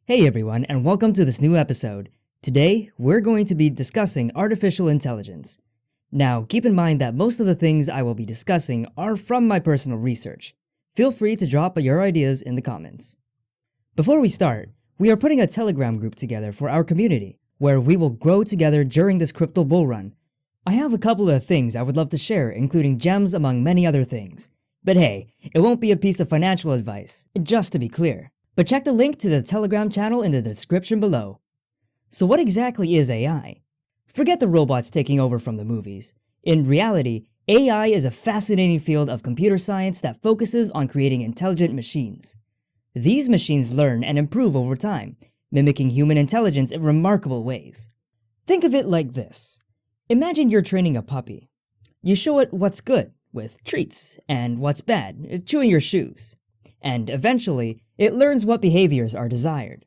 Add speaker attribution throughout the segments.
Speaker 1: Hey everyone, and welcome to this new episode. Today, we're going to be discussing artificial intelligence. Now, keep in mind that most of the things I will be discussing are from my personal research. Feel free to drop your ideas in the comments. Before we start, we are putting a Telegram group together for our community, where we will grow together during this crypto bull run. I have a couple of things I would love to share, including gems among many other things. But hey, it won't be a piece of financial advice, just to be clear. But check the link to the Telegram channel in the description below. So what exactly is AI? Forget the robots taking over from the movies. In reality, AI is a fascinating field of computer science that focuses on creating intelligent machines. These machines learn and improve over time, mimicking human intelligence in remarkable ways. Think of it like this. Imagine you're training a puppy. You show it what's good, with treats, and what's bad, chewing your shoes. And eventually, it learns what behaviors are desired.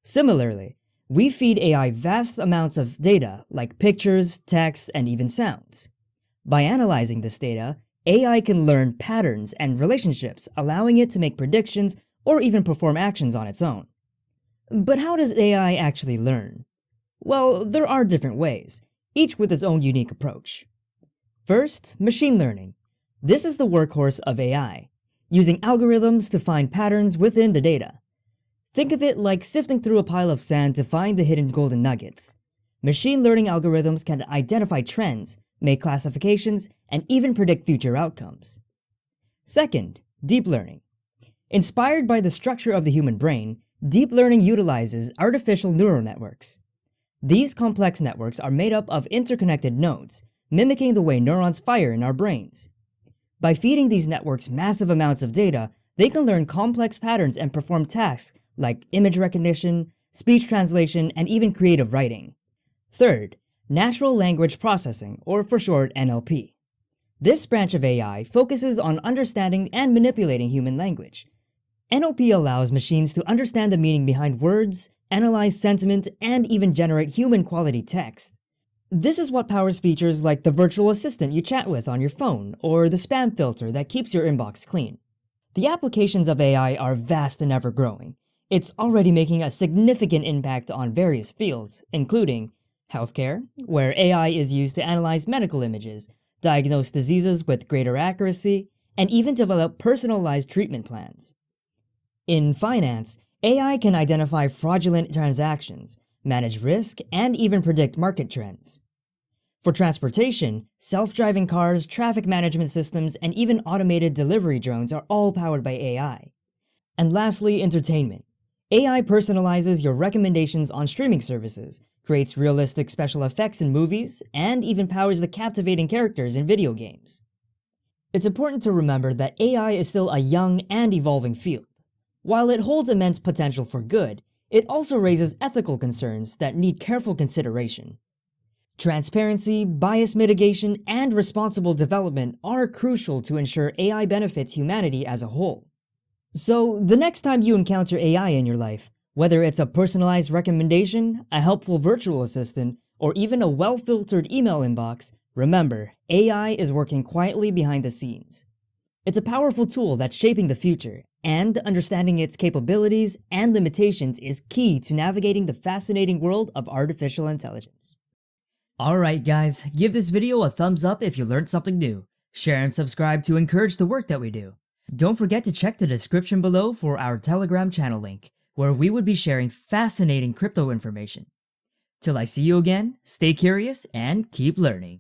Speaker 1: Similarly, we feed AI vast amounts of data like pictures, text, and even sounds. By analyzing this data, AI can learn patterns and relationships, allowing it to make predictions or even perform actions on its own. But how does AI actually learn? Well, there are different ways, each with its own unique approach. First, machine learning. This is the workhorse of AI, using algorithms to find patterns within the data. Think of it like sifting through a pile of sand to find the hidden golden nuggets. Machine learning algorithms can identify trends, make classifications, and even predict future outcomes. Second, deep learning. Inspired by the structure of the human brain, deep learning utilizes artificial neural networks. These complex networks are made up of interconnected nodes, mimicking the way neurons fire in our brains. By feeding these networks massive amounts of data, they can learn complex patterns and perform tasks like image recognition, speech translation, and even creative writing. Third, natural language processing, or for short NLP. This branch of AI focuses on understanding and manipulating human language. NLP allows machines to understand the meaning behind words, analyze sentiment, and even generate human-quality text. This is what powers features like the virtual assistant you chat with on your phone, or the spam filter that keeps your inbox clean. The applications of AI are vast and ever-growing. It's already making a significant impact on various fields, including healthcare, where AI is used to analyze medical images, diagnose diseases with greater accuracy, and even develop personalized treatment plans. In finance, AI can identify fraudulent transactions, manage risk, and even predict market trends. For transportation, self-driving cars, traffic management systems, and even automated delivery drones are all powered by AI. And lastly, entertainment. AI personalizes your recommendations on streaming services, creates realistic special effects in movies, and even powers the captivating characters in video games. It's important to remember that AI is still a young and evolving field. While it holds immense potential for good, it also raises ethical concerns that need careful consideration. Transparency, bias mitigation, and responsible development are crucial to ensure AI benefits humanity as a whole. So, the next time you encounter AI in your life, whether it's a personalized recommendation, a helpful virtual assistant, or even a well-filtered email inbox, remember, AI is working quietly behind the scenes. It's a powerful tool that's shaping the future, and understanding its capabilities and limitations is key to navigating the fascinating world of artificial intelligence. Alright guys, give this video a thumbs up if you learned something new. Share and subscribe to encourage the work that we do. Don't forget to check the description below for our Telegram channel link, where we would be sharing fascinating crypto information. Till I see you again, stay curious and keep learning.